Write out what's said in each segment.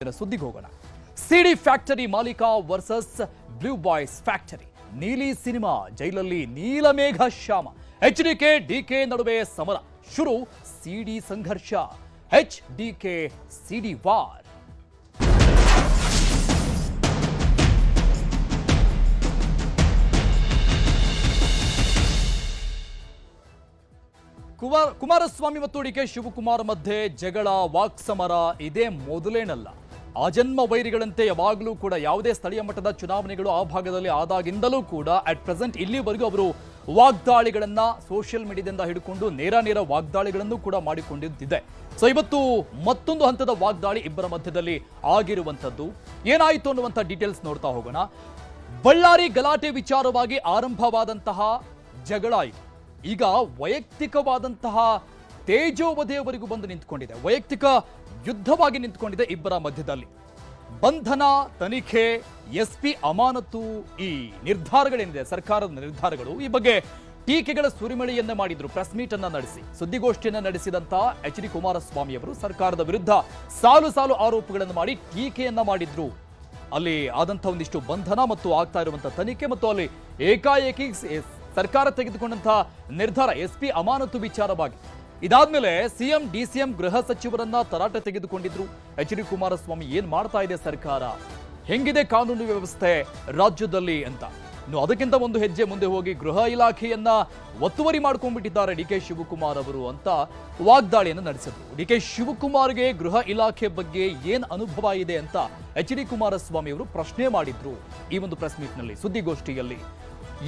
ಸುದ್ದಿಗೆ ಹೋಗೋಣ. ಸಿಡಿ ಫ್ಯಾಕ್ಟರಿ ಮಾಲೀಕ ವರ್ಸಸ್ ಬ್ಲೂ ಬಾಯ್ಸ್ ಫ್ಯಾಕ್ಟರಿ. ನೀಲಿ ಸಿನಿಮಾ ಜೈಲಲ್ಲಿ ನೀಲಮೇಘ ಶ್ಯಾಮ. ಎಚ್ಡಿಕೆ ಡಿಕೆ ನಡುವೆ ಸಮರ ಶುರು. ಸಿಡಿ ಸಂಘರ್ಷ. ಎಚ್ಡಿಕೆ ಸಿಡಿ ವಾರ್. ಕುಮಾರಸ್ವಾಮಿ ಮತ್ತು ಡಿಕೆ ಶಿವಕುಮಾರ್ ಮಧ್ಯೆ ಜಗಳ, ವಾಕ್ಸಮರ ಇದೇ ಮೊದಲೇನಲ್ಲ. ಆಜನ್ಮ ವೈರಿಗಳಂತೆ ಯಾವಾಗಲೂ ಕೂಡ ಯಾವುದೇ ಸ್ಥಳೀಯ ಮಟ್ಟದ ಚುನಾವಣೆಗಳು ಆ ಭಾಗದಲ್ಲಿ ಆದಾಗಿಂದಲೂ ಕೂಡ ಅಟ್ ಪ್ರೆಸೆಂಟ್ ಇಲ್ಲಿವರೆಗೂ ಅವರು ವಾಗ್ದಾಳಿಗಳನ್ನ ಸೋಷಿಯಲ್ ಮೀಡಿಯಾದಿಂದ ಹಿಡ್ಕೊಂಡು ನೇರ ವಾಗ್ದಾಳಿಗಳನ್ನು ಕೂಡ ಮಾಡಿಕೊಂಡಿದ್ದಿದೆ. ಸೊ ಇವತ್ತು ಮತ್ತೊಂದು ಹಂತದ ವಾಗ್ದಾಳಿ ಇಬ್ಬರ ಮಧ್ಯದಲ್ಲಿ ಆಗಿರುವಂತದ್ದು. ಏನಾಯಿತು ಅನ್ನುವಂಥ ಡೀಟೇಲ್ಸ್ ನೋಡ್ತಾ ಹೋಗೋಣ. ಬಳ್ಳಾರಿ ಗಲಾಟೆ ವಿಚಾರವಾಗಿ ಆರಂಭವಾದಂತಹ ಜಗಳ ಈಗ ವೈಯಕ್ತಿಕವಾದಂತಹ ತೇಜೋವಧೆಯವರೆಗೂ ಬಂದು ನಿಂತ್ಕೊಂಡಿದೆ. ವೈಯಕ್ತಿಕ ಯುದ್ಧವಾಗಿ ನಿಂತ್ಕೊಂಡಿದೆ ಇಬ್ಬರ ಮಧ್ಯದಲ್ಲಿ. ಬಂಧನ, ತನಿಖೆ, ಎಸ್ಪಿ ಅಮಾನತು, ಈ ನಿರ್ಧಾರಗಳೇನಿದೆ ಸರ್ಕಾರದ ನಿರ್ಧಾರಗಳು, ಈ ಬಗ್ಗೆ ಟೀಕೆಗಳ ಸುರಿಮಳೆಯನ್ನ ಮಾಡಿದ್ರು. ಪ್ರೆಸ್ ಮೀಟ್ ಅನ್ನ ನಡೆಸಿ ಸುದ್ದಿಗೋಷ್ಠಿಯನ್ನ ನಡೆಸಿದಂತ ಎಚ್.ಡಿ. ಕುಮಾರಸ್ವಾಮಿ ಅವರು ಸರ್ಕಾರದ ವಿರುದ್ಧ ಸಾಲು ಸಾಲು ಆರೋಪಗಳನ್ನು ಮಾಡಿ ಟೀಕೆಯನ್ನ ಮಾಡಿದ್ರು. ಅಲ್ಲಿ ಆದಂತ ಒಂದಿಷ್ಟು ಬಂಧನ ಮತ್ತು ಆಗ್ತಾ ಇರುವಂತಹ ತನಿಖೆ ಮತ್ತು ಅಲ್ಲಿ ಏಕಾಏಕಿ ಸರ್ಕಾರ ತೆಗೆದುಕೊಂಡಂತಹ ನಿರ್ಧಾರ ಎಸ್ಪಿ ಅಮಾನತು ವಿಚಾರವಾಗಿ. ಇದಾದ್ಮೇಲೆ ಸಿಎಂ, ಡಿಸಿಎಂ, ಗೃಹ ಸಚಿವರನ್ನ ತರಾಟೆ ತೆಗೆದುಕೊಂಡಿದ್ರು. ಎಚ್.ಡಿ. ಕುಮಾರಸ್ವಾಮಿ ಏನ್ ಮಾಡ್ತಾ ಇದೆ ಸರ್ಕಾರ, ಹೆಂಗಿದೆ ಕಾನೂನು ವ್ಯವಸ್ಥೆ ರಾಜ್ಯದಲ್ಲಿ ಅಂತ. ಇನ್ನು ಅದಕ್ಕಿಂತ ಒಂದು ಹೆಜ್ಜೆ ಮುಂದೆ ಹೋಗಿ ಗೃಹ ಇಲಾಖೆಯನ್ನ ಒತ್ತುವರಿ ಮಾಡ್ಕೊಂಡ್ಬಿಟ್ಟಿದ್ದಾರೆ ಡಿಕೆ ಶಿವಕುಮಾರ್ ಅವರು ಅಂತ ವಾಗ್ದಾಳಿಯನ್ನು ನಡೆಸಿದ್ರು. ಡಿಕೆ ಶಿವಕುಮಾರ್ಗೆ ಗೃಹ ಇಲಾಖೆ ಬಗ್ಗೆ ಏನ್ ಅನುಭವ ಇದೆ ಅಂತ ಎಚ್.ಡಿ. ಕುಮಾರಸ್ವಾಮಿ ಅವರು ಪ್ರಶ್ನೆ ಮಾಡಿದ್ರು. ಈ ಒಂದು ಪ್ರೆಸ್ ಮೀಟ್ ನಲ್ಲಿ, ಸುದ್ದಿಗೋಷ್ಠಿಯಲ್ಲಿ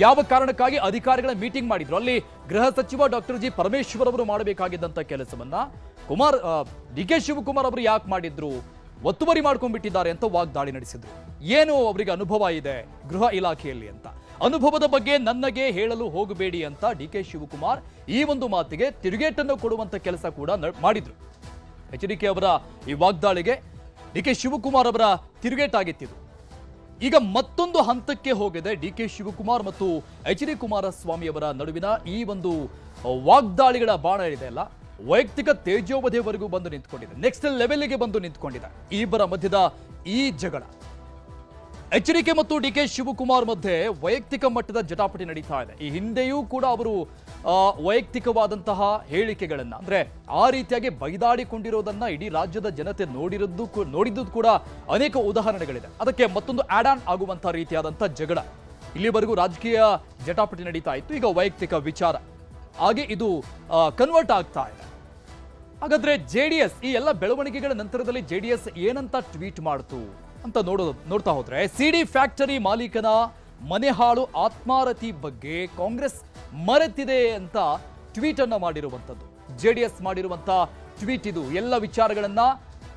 ಯಾವ ಕಾರಣಕ್ಕಾಗಿ ಅಧಿಕಾರಿಗಳ ಮೀಟಿಂಗ್ ಮಾಡಿದ್ರು, ಅಲ್ಲಿ ಗೃಹ ಸಚಿವ ಡಾಕ್ಟರ್ ಜಿ ಪರಮೇಶ್ವರ್ ಅವರು ಮಾಡಬೇಕಾಗಿದ್ದಂತ ಕೆಲಸವನ್ನ ಡಿಕೆ ಶಿವಕುಮಾರ್ ಅವರು ಯಾಕೆ ಮಾಡಿದ್ರು, ಒತ್ತುವರಿ ಮಾಡ್ಕೊಂಡ್ಬಿಟ್ಟಿದ್ದಾರೆ ಅಂತ ವಾಗ್ದಾಳಿ ನಡೆಸಿದ್ರು. ಏನು ಅವರಿಗೆ ಅನುಭವ ಇದೆ ಗೃಹ ಇಲಾಖೆಯಲ್ಲಿ ಅಂತ, ಅನುಭವದ ಬಗ್ಗೆ ನನಗೆ ಹೇಳಲು ಹೋಗಬೇಡಿ ಅಂತ ಡಿಕೆ ಶಿವಕುಮಾರ್ ಈ ಒಂದು ಮಾತಿಗೆ ತಿರುಗೇಟನ್ನು ಕೊಡುವಂತ ಕೆಲಸ ಕೂಡ ಮಾಡಿದ್ರು. ಎಚ್.ಡಿ.ಕೆ ಅವರ ಈ ವಾಗ್ದಾಳಿಗೆ ಡಿಕೆ ಶಿವಕುಮಾರ್ ಅವರ ತಿರುಗೇಟಾಗಿತ್ತಿದ್ರು. ಈಗ ಮತ್ತೊಂದು ಹಂತಕ್ಕೆ ಹೋಗಿದೆ ಡಿಕೆ ಶಿವಕುಮಾರ್ ಮತ್ತು ಎಚ್.ಡಿ. ಕುಮಾರಸ್ವಾಮಿ ಅವರ ನಡುವಿನ ಈ ಒಂದು ವಾಗ್ದಾಳಿಗಳ ಬಾಣ ಇದೆ ಅಲ್ಲ, ವೈಯಕ್ತಿಕ ತೇಜೋವಧೆವರೆಗೂ ಬಂದು ನಿಂತ್ಕೊಂಡಿದೆ. ನೆಕ್ಸ್ಟ್ ಲೆವೆಲ್ಗೆ ಬಂದು ನಿಂತ್ಕೊಂಡಿದೆ ಈ ಇಬ್ಬರ ಮಧ್ಯದ ಈ ಜಗಳ. ಎಚ್.ಡಿ.ಕೆ ಮತ್ತು ಡಿಕೆ ಶಿವಕುಮಾರ್ ಮಧ್ಯೆ ವೈಯಕ್ತಿಕ ಮಟ್ಟದ ಜಟಾಪಟಿ ನಡೀತಾ ಇದೆ. ಈ ಹಿಂದೆಯೂ ಕೂಡ ಅವರು ವೈಯಕ್ತಿಕವಾದಂತಹ ಹೇಳಿಕೆಗಳನ್ನ, ಅಂದ್ರೆ ಆ ರೀತಿಯಾಗಿ ಬೈದಾಡಿಕೊಂಡಿರೋದನ್ನ ಇಡೀ ರಾಜ್ಯದ ಜನತೆ ನೋಡಿದ್ದು ಕೂಡ ಅನೇಕ ಉದಾಹರಣೆಗಳಿದೆ. ಅದಕ್ಕೆ ಮತ್ತೊಂದು ಆಡ್ ಆನ್ ಆಗುವಂತಹ ರೀತಿಯಾದಂತಹ ಜಗಳ. ಇಲ್ಲಿವರೆಗೂ ರಾಜಕೀಯ ಜಟಾಪಟಿ ನಡೀತಾ ಇತ್ತು, ಈಗ ವೈಯಕ್ತಿಕ ವಿಚಾರ ಹಾಗೆ ಇದು ಕನ್ವರ್ಟ್ ಆಗ್ತಾ ಇದೆ. ಹಾಗಾದ್ರೆ ಜೆಡಿಎಸ್ ಈ ಎಲ್ಲ ಬೆಳವಣಿಗೆಗಳ ನಂತರದಲ್ಲಿ ಜೆಡಿಎಸ್ ಏನಂತ ಟ್ವೀಟ್ ಮಾಡ್ತು ಅಂತ ನೋಡ್ತಾ ಹೋದ್ರೆ, ಸಿಡಿ ಫ್ಯಾಕ್ಟರಿ ಮಾಲೀಕನ ಮನೆಹಾಳು ಆತ್ಮಾರತಿ ಬಗ್ಗೆ ಕಾಂಗ್ರೆಸ್ ಮರೆತಿದೆ ಅಂತ ಟ್ವೀಟ್ ಅನ್ನ ಮಾಡಿರುವಂತದ್ದು. ಜೆಡಿಎಸ್ ಮಾಡಿರುವಂತ ಟ್ವೀಟ್ ಇದು. ಎಲ್ಲ ವಿಚಾರಗಳನ್ನ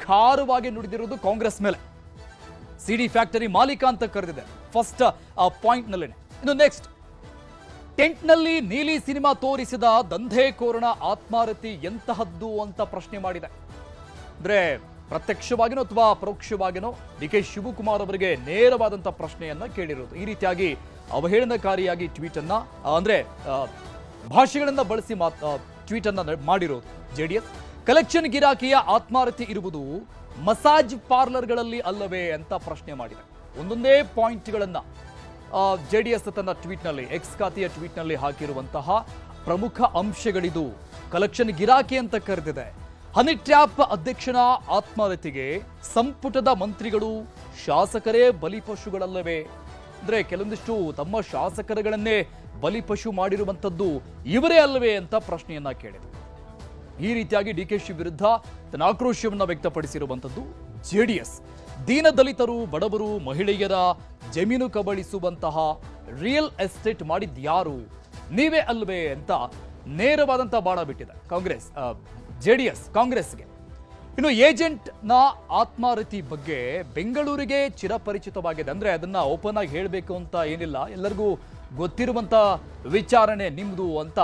ಖಾರವಾಗಿ ನುಡಿದಿರುವುದು ಕಾಂಗ್ರೆಸ್ ಮೇಲೆ. ಸಿಡಿ ಫ್ಯಾಕ್ಟರಿ ಮಾಲೀಕ ಅಂತ ಕರೆದಿದೆ ಫಸ್ಟ್ ಪಾಯಿಂಟ್ ನಲ್ಲಿ. ಇನ್ನು ನೆಕ್ಸ್ಟ್, ಟೆಂಟ್ ನಲ್ಲಿ ನೀಲಿ ಸಿನಿಮಾ ತೋರಿಸಿದ ದಂಧೆಕೋರನ ಆತ್ಮಾರತಿ ಎಂತಹದ್ದು ಅಂತ ಪ್ರಶ್ನೆ ಮಾಡಿದೆ. ಅಂದ್ರೆ ಪ್ರತ್ಯಕ್ಷವಾಗಿನೋ ಅಥವಾ ಪರೋಕ್ಷವಾಗಿನೋ ಡಿಕೆ ಶಿವಕುಮಾರ್ ಅವರಿಗೆ ನೇರವಾದಂತಹ ಪ್ರಶ್ನೆಯನ್ನ ಕೇಳಿರೋದು. ಈ ರೀತಿಯಾಗಿ ಅವಹೇಳನಕಾರಿಯಾಗಿ ಟ್ವೀಟ್ ಅನ್ನ, ಅಂದ್ರೆ ಭಾಷೆಗಳನ್ನ ಬಳಸಿ ಟ್ವೀಟ್ ಅನ್ನ ಮಾಡಿರೋದು ಜೆಡಿಎಸ್. ಕಲೆಕ್ಷನ್ ಗಿರಾಕಿಯ ಆತ್ಮಾರತಿ ಇರುವುದು ಮಸಾಜ್ ಪಾರ್ಲರ್ಗಳಲ್ಲಿ ಅಲ್ಲವೇ ಅಂತ ಪ್ರಶ್ನೆ ಮಾಡಿದೆ. ಒಂದೊಂದೇ ಪಾಯಿಂಟ್ಗಳನ್ನ ಜೆಡಿಎಸ್ ತನ್ನ ಟ್ವೀಟ್ ನಲ್ಲಿ, ಎಕ್ಸ್ ಖಾತೆಯ ಟ್ವೀಟ್ ನಲ್ಲಿ ಹಾಕಿರುವಂತಹ ಪ್ರಮುಖ ಅಂಶಗಳಿದು. ಕಲೆಕ್ಷನ್ ಗಿರಾಕಿ ಅಂತ ಕರೆದಿದೆ. ಹನಿ ಟ್ರ್ಯಾಪ್ ಅಧ್ಯಕ್ಷನ ಆತ್ಮಹತ್ಯೆಗೆ ಸಂಪುಟದ ಮಂತ್ರಿಗಳು, ಶಾಸಕರೇ ಬಲಿಪಶುಗಳಲ್ಲವೇ? ಅಂದ್ರೆ ಕೆಲವೊಂದಿಷ್ಟು ತಮ್ಮ ಶಾಸಕರುಗಳನ್ನೇ ಬಲಿಪಶು ಮಾಡಿರುವಂತದ್ದು ಇವರೇ ಅಲ್ಲವೇ ಅಂತ ಪ್ರಶ್ನೆಯನ್ನ ಕೇಳಿದರು. ಈ ರೀತಿಯಾಗಿ ಡಿಕೆಶಿ ವಿರುದ್ಧ ತನ್ನ ಆಕ್ರೋಶವನ್ನ ವ್ಯಕ್ತಪಡಿಸಿರುವಂತದ್ದು ಜೆಡಿಎಸ್. ದೀನದಲಿತರು, ಬಡವರು, ಮಹಿಳೆಯರ ಜಮೀನು ಕಬಳಿಸುವಂತಹ ರಿಯಲ್ ಎಸ್ಟೇಟ್ ಮಾಡಿದ್ಯಾರು, ನೀವೇ ಅಲ್ವೇ ಅಂತ ನೇರವಾದಂತಹ ಬಾಣ ಬಿಟ್ಟಿದೆ ಕಾಂಗ್ರೆಸ್, ಜೆಡಿಎಸ್ ಕಾಂಗ್ರೆಸ್ಗೆ. ಇನ್ನು ಏಜೆಂಟ್ನ ಆತ್ಮಾರತಿ ಬಗ್ಗೆ ಬೆಂಗಳೂರಿಗೆ ಚಿರಪರಿಚಿತವಾಗಿದೆ. ಅಂದ್ರೆ ಅದನ್ನ ಓಪನ್ ಆಗಿ ಹೇಳಬೇಕು ಅಂತ ಏನಿಲ್ಲ, ಎಲ್ಲರಿಗೂ ಗೊತ್ತಿರುವಂತ ವಿಚಾರಣೆ ನಿಮ್ದು ಅಂತ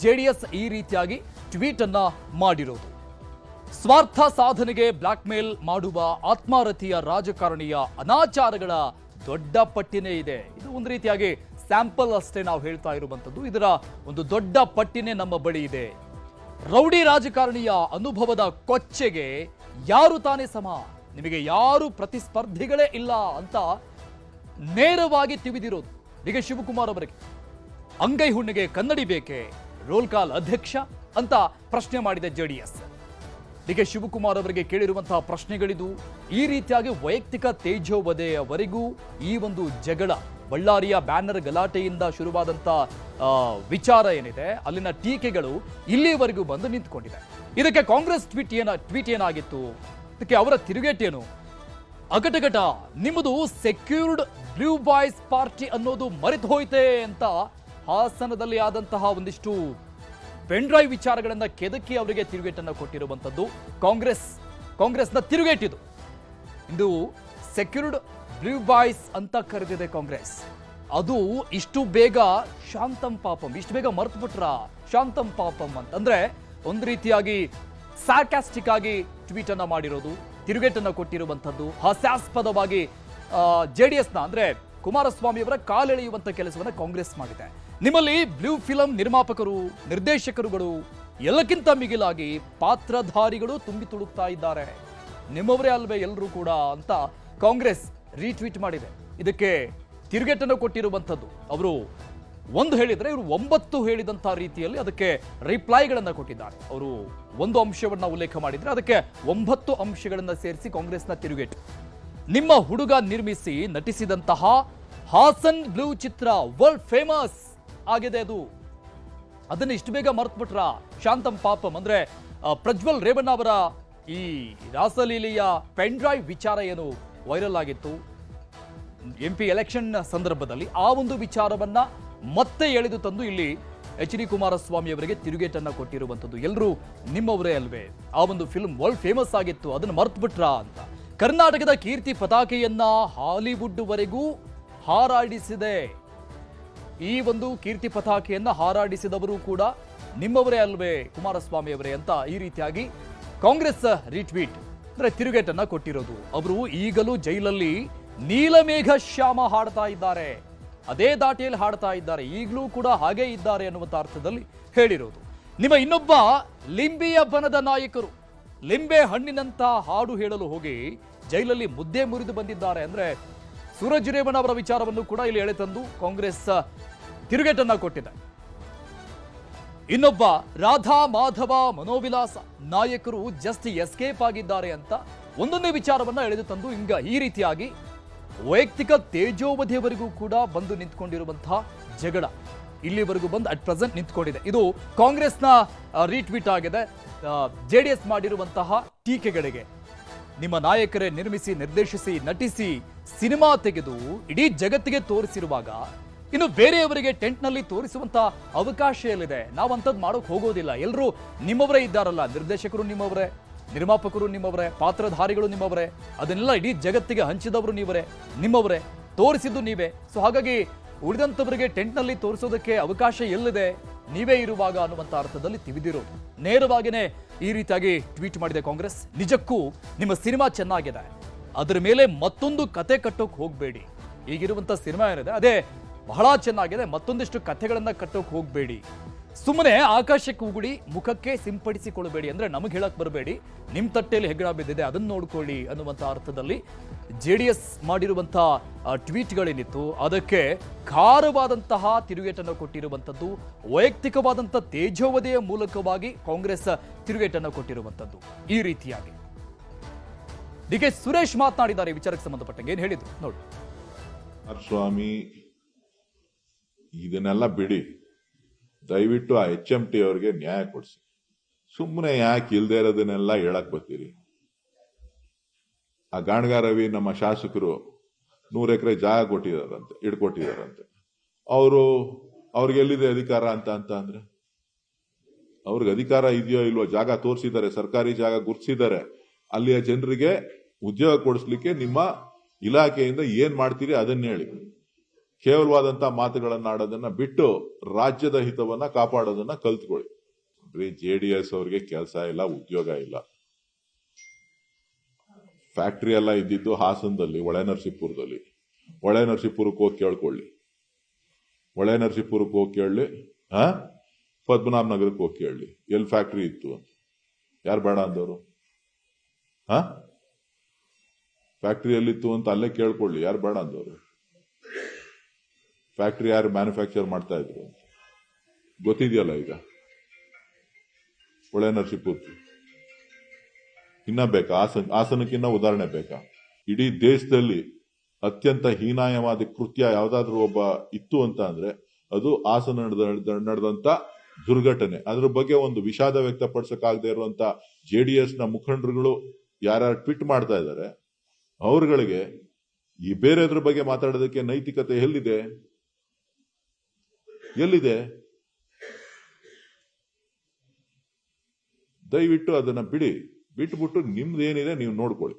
ಜೆಡಿಎಸ್ ಈ ರೀತಿಯಾಗಿ ಟ್ವೀಟ್ ಅನ್ನ ಮಾಡಿರೋದು. ಸ್ವಾರ್ಥ ಸಾಧನೆಗೆ ಬ್ಲಾಕ್ ಮೇಲ್ ಮಾಡುವ ಆತ್ಮಾರತಿಯ ರಾಜಕಾರಣಿಯ ಅನಾಚಾರಗಳ ದೊಡ್ಡ ಪಟ್ಟಿನೇ ಇದೆ. ಇದು ಒಂದು ರೀತಿಯಾಗಿ ಸ್ಯಾಂಪಲ್ ಅಷ್ಟೇ ನಾವು ಹೇಳ್ತಾ ಇರುವಂತದ್ದು. ಇದರ ಒಂದು ದೊಡ್ಡ ಪಟ್ಟಿನೇ ನಮ್ಮ ಬಳಿ ಇದೆ. ರೌಡಿ ರಾಜಕಾರಣಿಯ ಅನುಭವದ ಕೊಚ್ಚೆಗೆ ಯಾರು ತಾನೇ ಸಮ? ನಿಮಗೆ ಯಾರು ಪ್ರತಿಸ್ಪರ್ಧಿಗಳೇ ಇಲ್ಲ ಅಂತ ನೇರವಾಗಿ ತಿವಿದಿರೋದು ಡಿ ಕೆ ಶಿವಕುಮಾರ್ ಅವರಿಗೆ. ಅಂಗೈ ಹುಣ್ಣಿಗೆ ಕನ್ನಡಿ ಬೇಕೆ, ರೋಲ್ ಕಾಲ್ ಅಧ್ಯಕ್ಷ ಅಂತ ಪ್ರಶ್ನೆ ಮಾಡಿದೆ ಜೆಡಿಎಸ್. ಡಿ ಕೆ ಶಿವಕುಮಾರ್ ಅವರಿಗೆ ಕೇಳಿರುವಂತಹ ಪ್ರಶ್ನೆಗಳಿದು. ಈ ರೀತಿಯಾಗಿ ವೈಯಕ್ತಿಕ ತೇಜೋವಧೆಯವರೆಗೂ ಈ ಒಂದು ಜಗಳ, ಬಳ್ಳಾರಿಯ ಬ್ಯಾನರ್ ಗಲಾಟೆಯಿಂದ ಶುರುವಾದಂತ ವಿಚಾರ ಏನಿದೆ, ಅಲ್ಲಿನ ಟೀಕೆಗಳು ಇಲ್ಲಿವರೆಗೂ ಬಂದು ನಿಂತ್ಕೊಂಡಿದೆ. ಇದಕ್ಕೆ ಕಾಂಗ್ರೆಸ್ ಟ್ವೀಟ್ ಏನಾಗಿತ್ತು, ಇದಕ್ಕೆ ಅವರ ತಿರುಗೇಟೇನು? ಅಗಟಗಟ ನಿಮ್ಮದು ಸೆಕ್ಯೂರ್ಡ್ ಬ್ಲೂ ಬಾಯ್ಸ್ ಪಾರ್ಟಿ ಅನ್ನೋದು ಮರೆತು ಹೋಯ್ತೆ ಅಂತ ಹಾಸನದಲ್ಲಿ ಆದಂತಹ ಒಂದಿಷ್ಟು ಪೆನ್ ಡ್ರೈವ್ ವಿಚಾರಗಳನ್ನ ಕೆದಕಿ ಅವರಿಗೆ ತಿರುಗೇಟನ್ನು ಕೊಟ್ಟಿರುವಂತದ್ದು ಕಾಂಗ್ರೆಸ್ನ ತಿರುಗೇಟಿದು. ಇದು ಸೆಕ್ಯೂರ್ಡ್ ಬ್ಲೂ ಬಾಯ್ಸ್ ಅಂತ ಕರೆದಿದೆ ಕಾಂಗ್ರೆಸ್. ಅದು ಇಷ್ಟು ಬೇಗ ಶಾಂತಂ ಪಾಪಂ, ಇಷ್ಟು ಬೇಗ ಮರ್ತು ಬಿಟ್ರ ಶಾಂತಂ ಪಾಪಂ ಅಂತಂದ್ರೆ ಒಂದು ರೀತಿಯಾಗಿ ಸಾರ್ಕಾಸ್ಟಿಕ್ ಆಗಿ ಟ್ವೀಟ್ ಅನ್ನ ಮಾಡಿರೋದು, ತಿರುಗೇಟನ್ನು ಕೊಟ್ಟಿರುವಂತದ್ದು, ಹಾಸ್ಯಾಸ್ಪದವಾಗಿ ಜೆಡಿಎಸ್ನ ಅಂದ್ರೆ ಕುಮಾರಸ್ವಾಮಿ ಅವರ ಕಾಲೆಳೆಯುವಂತ ಕೆಲಸವನ್ನ ಕಾಂಗ್ರೆಸ್ ಮಾಡಿದೆ. ನಿಮ್ಮಲ್ಲಿ ಬ್ಲೂ ಫಿಲಂ ನಿರ್ಮಾಪಕರು, ನಿರ್ದೇಶಕರುಗಳು, ಎಲ್ಲಕ್ಕಿಂತ ಮಿಗಿಲಾಗಿ ಪಾತ್ರಧಾರಿಗಳು ತುಂಬಿ ತುಳುಕ್ತಾ ಇದ್ದಾರೆ. ನಿಮ್ಮವರೇ ಅಲ್ವೇ ಎಲ್ಲರೂ ಕೂಡ ಅಂತ ಕಾಂಗ್ರೆಸ್ ರೀಟ್ವೀಟ್ ಮಾಡಿದೆ. ಇದಕ್ಕೆ ತಿರುಗೇಟನ್ನು ಕೊಟ್ಟಿರುವಂಥದ್ದು. ಅವರು ಒಂದು ಹೇಳಿದ್ರೆ ಇವರು 9 ಹೇಳಿದಂತಹ ರೀತಿಯಲ್ಲಿ ಅದಕ್ಕೆ ರಿಪ್ಲೈಗಳನ್ನು ಕೊಟ್ಟಿದ್ದಾರೆ. ಅವರು ಒಂದು ಅಂಶವನ್ನ ಉಲ್ಲೇಖ ಮಾಡಿದ್ರೆ ಅದಕ್ಕೆ 9 ಅಂಶಗಳನ್ನ ಸೇರಿಸಿ ಕಾಂಗ್ರೆಸ್ನ ತಿರುಗೇಟು. ನಿಮ್ಮ ಹುಡುಗ ನಿರ್ಮಿಸಿ ನಟಿಸಿದಂತಹ ಹಾಸನ್ ಬ್ಲೂ ಚಿತ್ರ ವರ್ಲ್ಡ್ ಫೇಮಸ್ ಆಗಿದೆ. ಅದನ್ನ ಇಷ್ಟು ಬೇಗ ಮರ್ತ್ಬಿಟ್ರ ಶಾಂತಂ ಪಾಪಂ ಅಂದ್ರೆ ಪ್ರಜ್ವಲ್ ರೇವಣ್ಣ ಅವರ ಈ ರಾಸಲೀಲೆಯ ಪೆನ್ ಡ್ರೈವ್ ವಿಚಾರ ಏನು ವೈರಲ್ ಆಗಿತ್ತು MP ಎಲೆಕ್ಷನ್ ಸಂದರ್ಭದಲ್ಲಿ, ಆ ಒಂದು ವಿಚಾರವನ್ನ ಮತ್ತೆ ಎಳೆದು ತಂದು ಇಲ್ಲಿ HD ಕುಮಾರಸ್ವಾಮಿ ಅವರಿಗೆ ತಿರುಗೇಟನ್ನ ಕೊಟ್ಟಿರುವಂಥದ್ದು. ಎಲ್ಲರೂ ನಿಮ್ಮವರೇ ಅಲ್ವೇ, ಆ ಒಂದು ಫಿಲ್ಮ್ ವರ್ಲ್ಡ್ ಫೇಮಸ್ ಆಗಿತ್ತು, ಅದನ್ನು ಮರ್ತು ಬಿಟ್ರಾ ಅಂತ. ಕರ್ನಾಟಕದ ಕೀರ್ತಿ ಪತಾಕೆಯನ್ನ ಹಾಲಿವುಡ್ ವರೆಗೂ ಹಾರಾಡಿಸಿದೆ. ಈ ಒಂದು ಕೀರ್ತಿ ಪತಾಕೆಯನ್ನ ಹಾರಾಡಿಸಿದವರು ಕೂಡ ನಿಮ್ಮವರೇ ಅಲ್ವೇ ಕುಮಾರಸ್ವಾಮಿ ಅವರೇ ಅಂತ ಈ ರೀತಿಯಾಗಿ ಕಾಂಗ್ರೆಸ್ ರೀಟ್ವೀಟ್ ಅಂದ್ರೆ ತಿರುಗೇಟನ್ನ ಕೊಟ್ಟಿರೋದು. ಅವರು ಈಗಲೂ ಜೈಲಲ್ಲಿ ನೀಲಮೇಘ ಶ್ಯಾಮ ಹಾಡ್ತಾ ಇದ್ದಾರೆ, ಅದೇ ದಾಟಿಯಲ್ಲಿ ಹಾಡ್ತಾ ಇದ್ದಾರೆ, ಈಗಲೂ ಕೂಡ ಹಾಗೇ ಇದ್ದಾರೆ ಅನ್ನುವಂಥ ಅರ್ಥದಲ್ಲಿ ಹೇಳಿರೋದು. ನಿಮ್ಮ ಇನ್ನೊಬ್ಬ ಲಿಂಬೆಯ ಬನದ ನಾಯಕರು ಲಿಂಬೆ ಹಣ್ಣಿನಂತ ಹಾಡು ಹೇಳಲು ಹೋಗಿ ಜೈಲಲ್ಲಿ ಮುದ್ದೆ ಮುರಿದು ಬಂದಿದ್ದಾರೆ. ಅಂದ್ರೆ ಸೂರಜ್ ರೇವಣ್ಣ ಅವರ ವಿಚಾರವನ್ನು ಕೂಡ ಇಲ್ಲಿ ಎಳೆತಂದು ಕಾಂಗ್ರೆಸ್ ತಿರುಗೇಟನ್ನ ಕೊಟ್ಟಿದೆ. ಇನ್ನೊಬ್ಬ ರಾಧಾ ಮಾಧವ ಮನೋವಿಲಾಸ ನಾಯಕರು ಜಸ್ಟ್ ಎಸ್ಕೇಪ್ ಆಗಿದ್ದಾರೆ ಅಂತ ಒಂದೊಂದೇ ವಿಚಾರವನ್ನ ಎಳೆದು ತಂದು ಈ ರೀತಿಯಾಗಿ ವೈಯಕ್ತಿಕ ತೇಜೋವಧಿಯವರೆಗೂ ಕೂಡ ಬಂದು ನಿಂತ್ಕೊಂಡಿರುವಂತಹ ಜಗಳ ಇಲ್ಲಿವರೆಗೂ ಬಂದು ಅಟ್ ಪ್ರೆಸೆಂಟ್ ನಿಂತ್ಕೊಂಡಿದೆ. ಇದು ಕಾಂಗ್ರೆಸ್ನ ರೀಟ್ವೀಟ್ ಆಗಿದೆ. JDS ಮಾಡಿರುವಂತಹ ಟೀಕೆಗಳಿಗೆ ನಿಮ್ಮ ನಾಯಕರೇ ನಿರ್ಮಿಸಿ, ನಿರ್ದೇಶಿಸಿ, ನಟಿಸಿ, ಸಿನಿಮಾ ತೆಗೆದು ಇಡೀ ಜಗತ್ತಿಗೆ ತೋರಿಸಿರುವಾಗ ಇನ್ನು ಬೇರೆಯವರಿಗೆ ಟೆಂಟ್ನಲ್ಲಿ ತೋರಿಸುವಂತ ಅವಕಾಶ ಎಲ್ಲಿದೆ? ನಾವಂಥದ್ದು ಮಾಡೋಕೆ ಹೋಗೋದಿಲ್ಲ. ಎಲ್ಲರೂ ನಿಮ್ಮವರೇ ಇದ್ದಾರಲ್ಲ, ನಿರ್ದೇಶಕರು ನಿಮ್ಮವರೇ, ನಿರ್ಮಾಪಕರು ನಿಮ್ಮವರೇ, ಪಾತ್ರಧಾರಿಗಳು ನಿಮ್ಮವರೇ, ಅದನ್ನೆಲ್ಲ ಇಡೀ ಜಗತ್ತಿಗೆ ಹಂಚಿದವರು ನೀವರೇ, ನಿಮ್ಮವರೇ, ತೋರಿಸಿದ್ದು ನೀವೇ. ಸೊ ಹಾಗಾಗಿ ಉಳಿದಂಥವರಿಗೆ ಟೆಂಟ್ನಲ್ಲಿ ತೋರಿಸೋದಕ್ಕೆ ಅವಕಾಶ ಎಲ್ಲಿದೆ ನೀವೇ ಇರುವಾಗ ಅನ್ನುವಂಥ ಅರ್ಥದಲ್ಲಿ ತಿವಿದಿರೋದು. ನೇರವಾಗಿಯೇ ಈ ರೀತಿಯಾಗಿ ಟ್ವೀಟ್ ಮಾಡಿದೆ ಕಾಂಗ್ರೆಸ್. ನಿಜಕ್ಕೂ ನಿಮ್ಮ ಸಿನಿಮಾ ಚೆನ್ನಾಗಿದೆ, ಅದರ ಮೇಲೆ ಮತ್ತೊಂದು ಕತೆ ಕಟ್ಟೋಕೆ ಹೋಗಬೇಡಿ. ಈಗಿರುವಂಥ ಸಿನಿಮಾ ಏನಿದೆ ಅದೇ ಬಹಳ ಚೆನ್ನಾಗಿದೆ, ಮತ್ತೊಂದಿಷ್ಟು ಕಥೆಗಳನ್ನ ಕಟ್ಟೋಕೆ ಹೋಗಬೇಡಿ. ಸುಮ್ಮನೆ ಆಕಾಶಕ್ಕೆ ಉಗುಳಿ ಮುಖಕ್ಕೆ ಸಿಂಪಡಿಸಿಕೊಳ್ಳಬೇಡಿ, ಅಂದ್ರೆ ನಮಗೆ ಹೇಳಕ್ ಬರಬೇಡಿ, ನಿಮ್ಮ ತಟ್ಟೆಯಲ್ಲಿ ಹೆಗ್ಗಣ ಬಿದ್ದಿದೆ ಅದನ್ನು ನೋಡ್ಕೊಳ್ಳಿ ಅನ್ನುವಂಥ ಅರ್ಥದಲ್ಲಿ JDS ಮಾಡಿರುವಂತಹ ಟ್ವೀಟ್ಗಳೇನಿತ್ತು ಅದಕ್ಕೆ ಖಾರವಾದಂತಹ ತಿರುಗೇಟನ್ನು ಕೊಟ್ಟಿರುವಂಥದ್ದು. ವೈಯಕ್ತಿಕವಾದಂಥ ತೇಜೋವಧೆಯ ಮೂಲಕವಾಗಿ ಕಾಂಗ್ರೆಸ್ ತಿರುಗೇಟನ್ನು ಕೊಟ್ಟಿರುವಂಥದ್ದು. ಈ ರೀತಿಯಾಗಿ DK ಸುರೇಶ್ ಮಾತನಾಡಿದ್ದಾರೆ ಈ ವಿಚಾರಕ್ಕೆ ಸಂಬಂಧಪಟ್ಟಂಗೆ. ಏನ್ ಹೇಳಿದ್ರು ನೋಡಿ. ಸ್ವಾಮಿ, ಇದನ್ನೆಲ್ಲ ಬಿಡಿ, ದಯವಿಟ್ಟು ಆ HMT ಅವ್ರಿಗೆ ನ್ಯಾಯ ಕೊಡಿಸಿ. ಸುಮ್ಮನೆ ಯಾಕೆ ಇಲ್ದೇ ಇರೋದನ್ನೆಲ್ಲ ಹೇಳಕ್ ಬರ್ತೀರಿ? ಆ ಗಾಣಗ ರವಿ ನಮ್ಮ ಶಾಸಕರು 100 ಎಕರೆ ಜಾಗ ಇಡ್ಕೊಟ್ಟಿದಾರಂತೆ. ಅವ್ರಿಗೆ ಎಲ್ಲಿದೆ ಅಧಿಕಾರ ಅಂತ ಅಂದ್ರೆ ಅವ್ರಿಗೆ ಅಧಿಕಾರ ಇದೆಯೋ ಇಲ್ವೋ? ಜಾಗ ತೋರಿಸಿದ್ದಾರೆ, ಸರ್ಕಾರಿ ಜಾಗ ಗುರ್ತಿಸಿದ್ದಾರೆ. ಅಲ್ಲಿಯ ಜನರಿಗೆ ಉದ್ಯೋಗ ಕೊಡಿಸ್ಲಿಕ್ಕೆ ನಿಮ್ಮ ಇಲಾಖೆಯಿಂದ ಏನ್ ಮಾಡ್ತೀರಿ ಅದನ್ನ ಹೇಳಿ. ಕೇವಲವಾದಂತ ಮಾತುಗಳನ್ನ ಆಡೋದನ್ನ ಬಿಟ್ಟು ರಾಜ್ಯದ ಹಿತವನ್ನ ಕಾಪಾಡೋದನ್ನ ಕಲ್ತ್ಕೊಳ್ಳಿ. JDS ಅವ್ರಿಗೆ ಕೆಲಸ ಇಲ್ಲ, ಉದ್ಯೋಗ ಇಲ್ಲ. ಫ್ಯಾಕ್ಟ್ರಿ ಎಲ್ಲ ಇದ್ದಿದ್ದು ಹಾಸನದಲ್ಲಿ, ಹೊಳೆನರಸೀಪುರದಲ್ಲಿ. ಹೊಳೆನರಸೀಪುರಕ್ಕೆ ಹೋಗಿ ಕೇಳ್ಕೊಳ್ಳಿ, ಹೊಳೆನರಸೀಪುರಕ್ಕೆ ಹೋಗಿ ಕೇಳಲಿ, ಪದ್ಮನಾಭ ನಗರಕ್ಕೆ ಹೋಗಿ ಕೇಳಲಿ ಎಲ್ಲಿ ಫ್ಯಾಕ್ಟ್ರಿ ಇತ್ತು ಅಂತ. ಯಾರು ಬೇಡ ಅಂದವರು? ಫ್ಯಾಕ್ಟ್ರಿ ಎಲ್ಲಿತ್ತು ಅಂತ ಅಲ್ಲೇ ಕೇಳ್ಕೊಳ್ಳಿ, ಯಾರು ಬೇಡ ಅಂದವರು. ಫ್ಯಾಕ್ಟ್ರಿ ಯಾರು ಮ್ಯಾನುಫ್ಯಾಕ್ಚರ್ ಮಾಡ್ತಾ ಇದ್ರು ಅಂತ ಗೊತ್ತಿದೆಯಲ್ಲ ಈಗ. ಒಳ್ಳೆ ನರಸೀಪುರ ಇನ್ನ ಬೇಕಾ? ಹಾಸನಕ್ಕಿನ್ನ ಉದಾಹರಣೆ ಬೇಕಾ? ಇಡೀ ದೇಶದಲ್ಲಿ ಅತ್ಯಂತ ಹೀನಾಯವಾದ ಕೃತ್ಯ ಯಾವ್ದಾದ್ರು ಒಬ್ಬ ಇತ್ತು ಅಂತ ಅಂದ್ರೆ ಅದು ಹಾಸನ ನಡೆದಂತ ದುರ್ಘಟನೆ. ಅದ್ರ ಬಗ್ಗೆ ಒಂದು ವಿಷಾದ ವ್ಯಕ್ತಪಡಿಸಕ್ಕಾಗದೇ ಇರುವಂತ JDS ನ ಮುಖಂಡರುಗಳು ಯಾರ್ಯಾರು ಟ್ವೀಟ್ ಮಾಡ್ತಾ ಇದ್ದಾರೆ, ಅವ್ರಗಳಿಗೆ ಈ ಬೇರೆದ್ರ ಬಗ್ಗೆ ಮಾತಾಡೋದಕ್ಕೆ ನೈತಿಕತೆ ಎಲ್ಲಿದೆ? ದಯವಿಟ್ಟು ಅದನ್ನ ಬಿಟ್ಬಿಟ್ಟು ನಿಮ್ದೇನಿದೆ ನೀವು ನೋಡ್ಕೊಳ್ಳಿ.